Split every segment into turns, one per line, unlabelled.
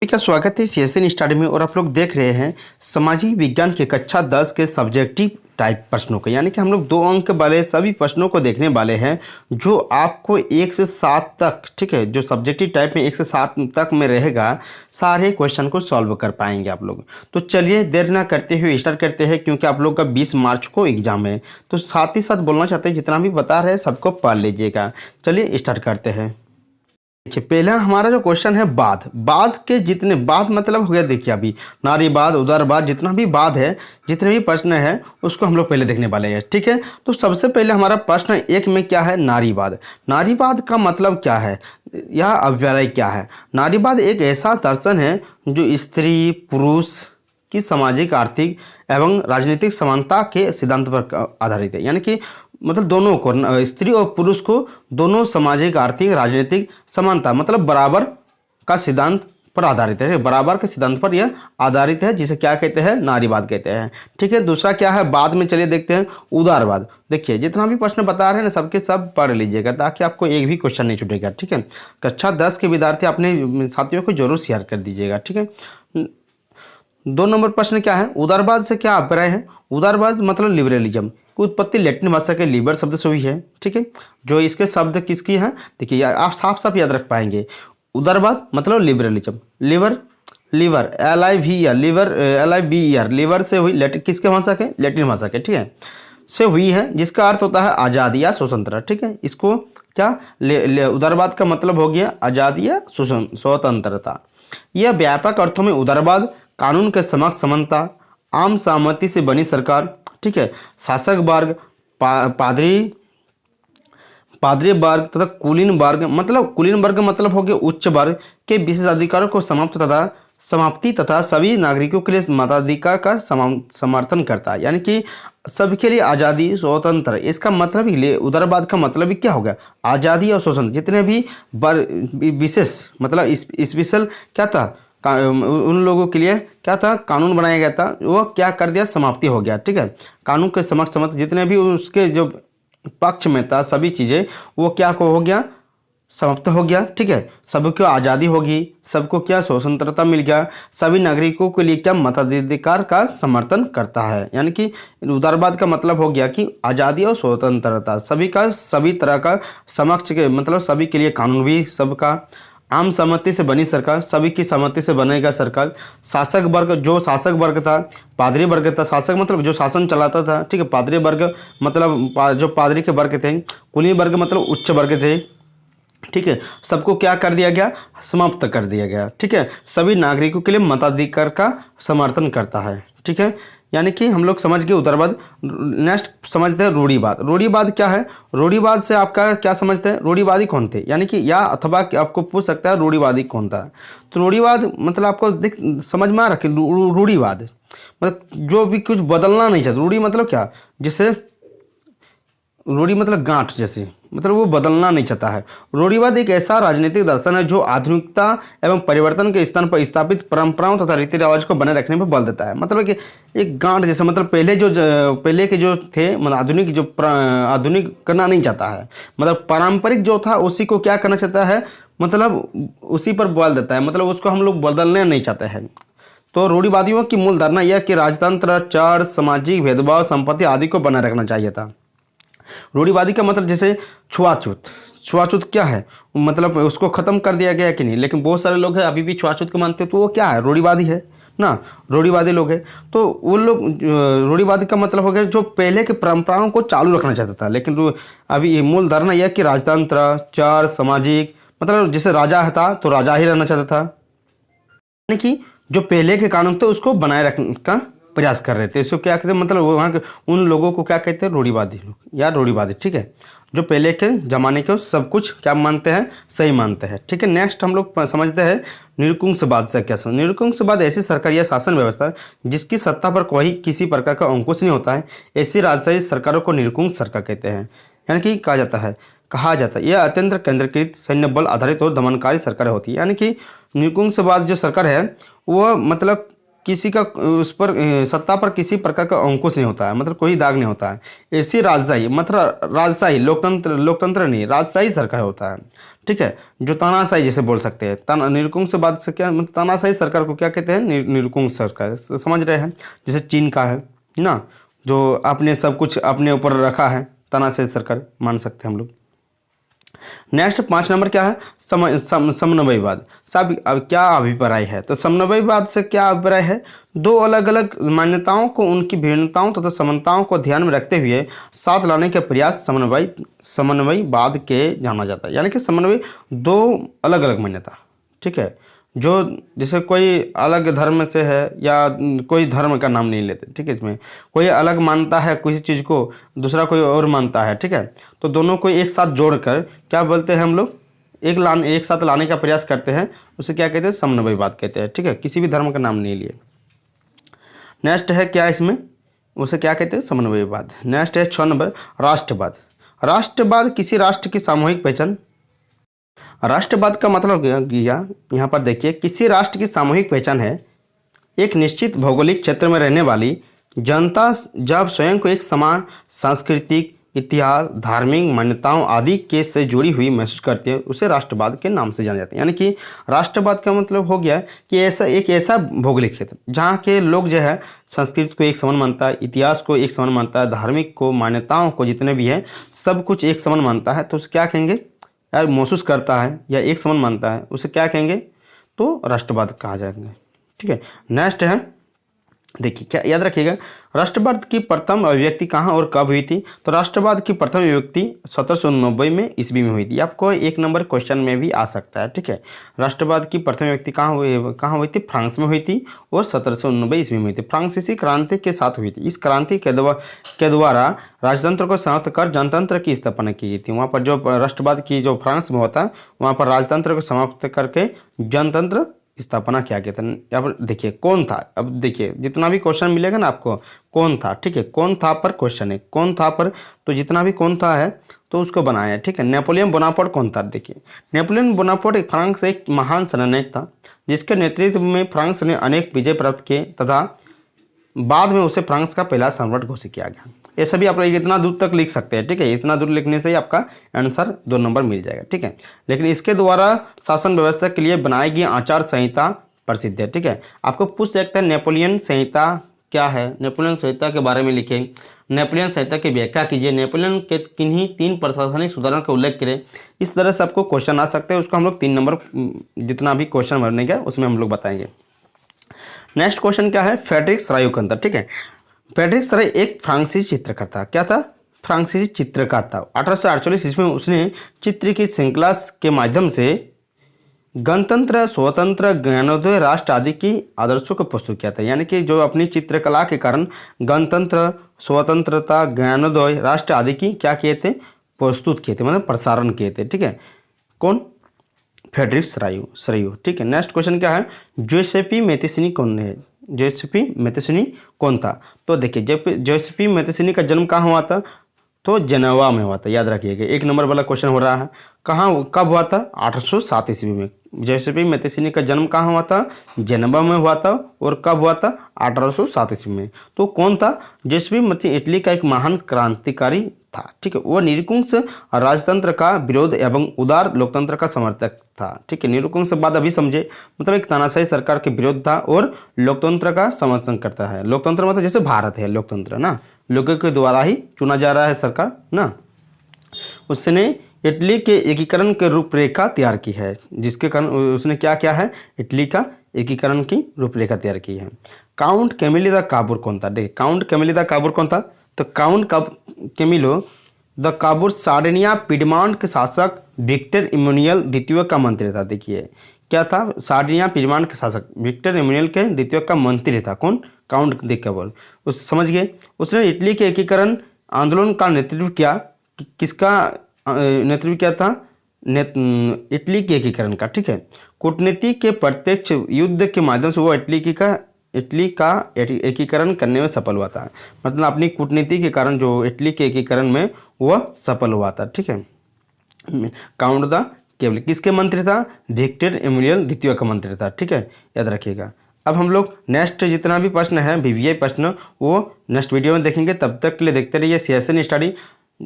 सभी का स्वागत है सीएसएन स्टडी में। और आप लोग देख रहे हैं सामाजिक विज्ञान के कक्षा 10 के सब्जेक्टिव टाइप प्रश्नों को, यानी कि हम लोग 2 अंक वाले सभी प्रश्नों को देखने वाले हैं जो आपको 1 से 7 तक, ठीक है, जो सब्जेक्टिव टाइप में 1 से 7 तक में रहेगा, सारे क्वेश्चन को सॉल्व कर पाएंगे आप लोग। तो चलिए देर ना करते हुए स्टार्ट करते हैं, क्योंकि आप लोग का 20 मार्च को एग्जाम है। तो साथ ही साथ बोलना चाहते हैं जितना भी बता रहे हैं सबको पढ़ लीजिएगा। चलिए स्टार्ट करते हैं। देखिए पहला हमारा जो क्वेश्चन है बाद के जितने बाद मतलब हो गया, देखिए अभी नारीवाद उदारवाद जितना भी बाद है, जितने भी प्रश्न है उसको हम लोग पहले देखने वाले हैं, ठीक है। तो सबसे पहले हमारा प्रश्न 1 में क्या है, नारीवाद। नारीवाद का मतलब क्या है या अभ्युदय क्या है। नारीवाद एक ऐसा दर्शन है जो स्त्री पुरुष की सामाजिक आर्थिक एवं राजनीतिक समानता के सिद्धांत पर आधारित है, यानी कि मतलब दोनों को, स्त्री और पुरुष को दोनों सामाजिक आर्थिक राजनीतिक समानता मतलब बराबर का सिद्धांत पर आधारित है। बराबर के सिद्धांत पर यह आधारित है, जिसे क्या कहते हैं, नारीवाद कहते हैं, ठीक है। दूसरा क्या है बाद में, चलिए देखते हैं उदारवाद। देखिए जितना भी प्रश्न बता रहे हैं ना सबके सब पढ़ लीजिएगा ताकि आपको एक भी क्वेश्चन नहीं छूटेगा, ठीक है। कक्षा 10 के विद्यार्थी अपने साथियों को जरूर शेयर कर दीजिएगा, ठीक है। 2 नंबर प्रश्न क्या है, उदारवाद से क्या अभिप्राय है। उदारवाद मतलब लिबरलिज्म की उत्पत्ति लैटिन भाषा के लिबर शब्द से हुई है, ठीक है। जो इसके शब्द किसकी हैं, देखिए आप साफ साफ याद रख पाएंगे। उदारवाद मतलब लिबरलिज्म, लीवर LIVER लिवर LIBER लीवर से हुई, लैटिन किसके भाषा के, लैटिन भाषा के, ठीक है, से हुई है, जिसका अर्थ होता है आज़ादी या स्वतंत्रता, ठीक है। इसको क्या उदारवाद का मतलब हो गया आज़ादी या स्वतंत्रता। यह व्यापक अर्थों में उदारवाद कानून के समक्ष समानता, आम सहमति से बनी सरकार, ठीक है, शासक वर्ग, पादरी वर्ग तथा कुलीन वर्ग मतलब हो गया उच्च वर्ग के विशेष अधिकारों को समाप्ति तथा सभी नागरिकों के लिए मताधिकार का समर्थन करता है, यानी कि सबके लिए आज़ादी स्वतंत्र। इसका मतलब ही उदारवाद का मतलब ही क्या हो गया, आज़ादी और स्वतंत्र। जितने भी विशेष मतलब स्पेशल क्या था उन लोगों के लिए क्या था, कानून बनाया गया था, वो क्या कर दिया, समाप्ति हो गया, ठीक है। कानून के समक्ष जितने भी उसके जो पक्ष में था सभी चीज़ें वो क्या को हो गया, समाप्त हो गया, ठीक है। सबको आज़ादी होगी, सबको क्या स्वतंत्रता मिल गया, सभी नागरिकों के लिए क्या मताधिकार का समर्थन करता है। यानी कि उदारवाद का मतलब हो गया कि आज़ादी और स्वतंत्रता सभी का, सभी तरह का समक्ष के मतलब सभी के लिए कानून भी सबका, आम सहमति से बनी सरकार, सभी की सहमति से बनेगा सरकार, शासक वर्ग जो शासक वर्ग था, पादरी वर्ग था, शासक मतलब जो शासन चलाता था, ठीक है, पादरी वर्ग मतलब जो पादरी के वर्ग थे, कुलीन वर्ग मतलब उच्च वर्ग थे, ठीक है, सबको क्या कर दिया गया, समाप्त कर दिया गया, ठीक है। सभी नागरिकों के लिए मताधिकार का समर्थन करता है, ठीक है। यानी कि हम लोग समझ गए उदारवाद। नेक्स्ट समझते हैं रूढ़िवाद। रूढ़िवाद क्या है, रूढ़िवाद से आपका क्या समझते हैं, रूढ़िवादी कौन थे, यानी कि या अथवा आपको पूछ सकता है रूढ़िवादी कौन था। तो रूढ़िवाद मतलब आपको देख समझ में आ रहा है, रूढ़िवाद मतलब जो भी कुछ बदलना नहीं चाहता। रूढ़ी मतलब क्या, जैसे रूढ़ी मतलब गांठ, जैसे मतलब वो बदलना नहीं चाहता है। रूढ़िवाद एक ऐसा राजनीतिक दर्शन है जो आधुनिकता एवं परिवर्तन के स्थान पर स्थापित परंपराओं तथा रीति रिवाज को बने रखने पर बल देता है। मतलब कि एक गांठ जैसे, मतलब पहले के जो थे मतलब आधुनिक करना नहीं चाहता है, मतलब पारंपरिक जो था उसी को क्या करना चाहता है, मतलब उसी पर बल देता है, मतलब उसको हम लोग बदलने नहीं चाहते हैं। तो रूढ़िवादियों की मूल धारणा यह कि राजतंत्र, चर, सामाजिक भेदभाव, संपत्ति आदि को बनाए रखना चाहिए था। रूढ़िवादी का मतलब जैसे छुआछूत क्या है, मतलब उसको खत्म कर दिया गया कि नहीं, लेकिन बहुत सारे लोग हैं अभी भी छुआछूत को मानते हैं, तो वो क्या है, रूढ़िवादी है ना, रूढ़िवादी लोग हैं। तो वो लोग रूढ़िवादी का मतलब हो गया जो पहले के परंपराओं को चालू रखना चाहता था, लेकिन अभी मूल धारणा यह कि राजतंत्र, चार, सामाजिक मतलब जैसे राजा था तो राजा ही रहना चाहता था, यानी कि जो पहले के कानून थे उसको बनाए रखने का प्रयास कर रहे थे। इसको क्या कहते हैं, मतलब वहाँ के उन लोगों को क्या कहते हैं, रूढ़िवादी लोग या रूढ़िवादी, ठीक है, जो पहले के ज़माने के सब कुछ क्या मानते हैं, सही मानते हैं, ठीक है। नेक्स्ट हम लोग समझते हैं निरंकुशवाद से क्या समझ। निरंकुशवाद ऐसी सरकार या शासन व्यवस्था जिसकी सत्ता पर कोई किसी प्रकार का अंकुश नहीं होता है, ऐसी राजशाही सरकारों को निरंकुश सरकार कहते हैं। यानी कि कहा जाता है यह अत्यंत केंद्रीकृत सैन्य बल आधारित और दमनकारी सरकारें होती है। यानी कि निरंकुशवाद जो सरकार है वो मतलब किसी का उस पर सत्ता पर किसी प्रकार का अंकुश नहीं होता है, मतलब कोई दाग नहीं होता है। ऐसी राजशाही, मतलब राजशाही, लोकतंत्र, लोकतंत्र नहीं, राजशाही सरकार होता है। ठीक है, जो तानाशाही जैसे बोल सकते हैं, निरंकुश बात से क्या मतलब, तानाशाही सरकार को क्या कहते हैं, निरंकुश सरकार, समझ रहे हैं। जैसे चीन का है ना, जो आपने सब कुछ अपने ऊपर रखा है, तानाशाही सरकार मान सकते हैं हम लोग। नेक्स्ट 5 नंबर क्या है, समन्वयवाद। सब अब क्या अभिप्राय है, तो समन्वयवाद से क्या अभिप्राय है, दो अलग अलग मान्यताओं को उनकी भिन्नताओं तथा समानताओं को ध्यान में रखते हुए साथ लाने के प्रयास समन्वयवाद के जाना जाता है। यानी कि समन्वय, दो अलग अलग मान्यता, ठीक है, जो जैसे कोई अलग धर्म से है या कोई धर्म का नाम नहीं लेते, ठीक है, इसमें कोई अलग मानता है किसी चीज़ को, दूसरा कोई और मानता है, ठीक है, तो दोनों को एक साथ जोड़कर क्या बोलते हैं हम लोग, एक साथ लाने का प्रयास करते हैं, उसे क्या कहते हैं, समन्वयवाद कहते हैं। ठीक है, किसी भी धर्म का नाम नहीं लिए। नेक्स्ट है क्या इसमें, उसे क्या कहते हैं, समन्वयवाद। नेक्स्ट है 6 नंबर, राष्ट्रवाद। राष्ट्रवाद किसी राष्ट्र की सामूहिक पहचान। राष्ट्रवाद का मतलब क्या, यहाँ पर देखिए, किसी राष्ट्र की सामूहिक पहचान है। एक निश्चित भौगोलिक क्षेत्र में रहने वाली जनता जब स्वयं को एक समान सांस्कृतिक, इतिहास, धार्मिक मान्यताओं आदि के से जुड़ी हुई महसूस करती है, उसे राष्ट्रवाद के नाम से जाना जाता है। यानी कि राष्ट्रवाद का मतलब हो गया कि ऐसा भौगोलिक क्षेत्र जहाँ के लोग जो है संस्कृति को एक समान मानता है, इतिहास को एक समान मानता है, धार्मिक को, मान्यताओं को जितने भी है सब कुछ एक समान मानता है, तो उसे क्या कहेंगे यार, महसूस करता है या एक समान मानता है, उसे क्या कहेंगे, तो राष्ट्रवाद कहा जाएगा। ठीक है, नेक्स्ट है, देखिए क्या याद रखिएगा, राष्ट्रवाद की प्रथम अभिव्यक्ति कहाँ और कब हुई थी, तो राष्ट्रवाद की प्रथम अभिव्यक्ति 1790 में ईस्वी में हुई थी। आपको 1 नंबर क्वेश्चन में भी आ सकता है। ठीक है, राष्ट्रवाद की प्रथम अभिव्यक्ति कहाँ हुई थी, फ्रांस में हुई थी और 1790 ईस्वी में हुई थी। फ्रांसीसी क्रांति के साथ हुई थी। इस क्रांति के द्वारा राजतंत्र को समाप्त कर जनतंत्र की स्थापना की गई थी। वहाँ पर जो राष्ट्रवाद की जो फ्रांस में होता है, वहाँ पर राजतंत्र को समाप्त करके जनतंत्र स्थापना किया गया था। यहाँ पर देखिए कौन था, अब देखिए जितना भी क्वेश्चन मिलेगा ना आपको, कौन था, ठीक है, कौन था पर क्वेश्चन है, कौन था पर, तो जितना भी कौन था है तो उसको बनाया है। ठीक है, नेपोलियन बोनापार्ट कौन था, देखिए नेपोलियन बोनापार्ट फ्रांस का एक महान सेनानायक था, जिसके नेतृत्व में फ्रांस ने अनेक विजय प्राप्त किए तथा बाद में उसे फ्रांस का पहला सम्राट घोषित किया गया। ये सभी आप इतना दूर तक लिख सकते हैं। ठीक है, इतना दूर लिखने से ही आपका आंसर 2 नंबर मिल जाएगा। ठीक है, लेकिन इसके द्वारा शासन व्यवस्था के लिए बनाई गई आचार संहिता प्रसिद्ध है। ठीक है, आपको पूछ सकता है नेपोलियन संहिता क्या है, नेपोलियन संहिता के बारे में लिखें, नेपोलियन संहिता की व्याख्या कीजिए, नेपोलियन के किन्हीं 3 प्रशासनिक सुधारों का उल्लेख करें। इस तरह से आपको क्वेश्चन आ सकते हैं, उसको हम लोग 3 नंबर जितना भी क्वेश्चन भरने का उसमें हम लोग बताएंगे। नेक्स्ट क्वेश्चन क्या है, फ्रेडरिक सराय का अंतर। ठीक है, फ्रेडरिक सराय एक फ्रांसीसी चित्रकार था। क्या था, फ्रांसीसी चित्रकार था। 1848 ईस्वी में उसने चित्र की श्रृंखला के माध्यम से गणतंत्र, स्वतंत्र, ज्ञानोदय, राष्ट्र आदि की आदर्शों को प्रस्तुत किया था। यानी कि जो अपनी चित्रकला के कारण गणतंत्र, स्वतंत्रता, ज्ञानोदय, राष्ट्र आदि की क्या किए थे, प्रस्तुत किए थे, मतलब प्रसारण किए थे। ठीक है, कौन, फ्रेडरिक सराय। ठीक है, नेक्स्ट क्वेश्चन क्या है, जोसेफी मैथेसिनी कौन है, जोसेफी मैथेसिनी कौन था, तो देखिए जोसेफी मैथेसिनी का जन्म कहाँ हुआ था, तो जेनेवा में हुआ था। याद रखिएगा, 1 नंबर वाला क्वेश्चन हो रहा है, कहाँ कब हुआ था, 1807 ईस्वी में। जोसेफी मैथेसिनी का जन्म कहाँ हुआ था, जेनेवा में हुआ था, और कब हुआ था, 1807 ईस्वी में। तो कौन था, जोसेफी मैथेसिनी इटली का एक महान क्रांतिकारी था। ठीक है, वो निरंकुश राजतंत्र का विरोध एवं उदार लोकतंत्र का समर्थक था। ठीक है, निरंकुश से बाद अभी समझे, मतलब एक तानाशाही सरकार के विरोध था और लोकतंत्र का समर्थन करता है। लोकतंत्र मतलब जैसे भारत है लोकतंत्र ना, लोगों के द्वारा ही चुना जा रहा है सरकार ना। उसने इटली के एकीकरण के रूपरेखा तैयार की है, जिसके कारण उसने क्या किया है, इटली का एकीकरण की रूपरेखा तैयार की है। काउंट कैमिलो द काबूर कौन था, देखिए काउंट कैमिलो द काबूर कौन था, तो Count Camillo de Cavour Sardinia Piedmont के शासक विक्टर इमैनुअल द्वितीय का मंत्री था। देखिए क्या था, सार्डिनिया पिडमांट के शासक विक्टर इमैनुअल के द्वितीय का मंत्री था। कौन, काउंट द काबूर। उस समझ गए, उसने इटली के एकीकरण आंदोलन का नेतृत्व किया। किसका नेतृत्व किया था, इटली के एकीकरण का। ठीक है, कूटनीति के प्रत्यक्ष युद्ध के माध्यम से वो इटली का एकीकरण करने में सफल हुआ था। मतलब अपनी कूटनीति के कारण जो इटली के एकीकरण में वह सफल हुआ था। ठीक है, काउंट द केवल किसके मंत्री था, विक्टर इमैनुअल द्वितीय का मंत्री था। ठीक है, याद रखिएगा। अब हम लोग नेक्स्ट जितना भी प्रश्न है VVI प्रश्न वो नेक्स्ट वीडियो में देखेंगे। तब तक के लिए देखते रहिए CSN स्टडी।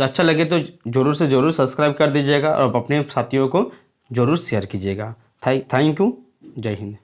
अच्छा लगे तो ज़रूर से ज़रूर सब्सक्राइब कर दीजिएगा और अपने साथियों को ज़रूर शेयर कीजिएगा। Thank you. जय हिंद।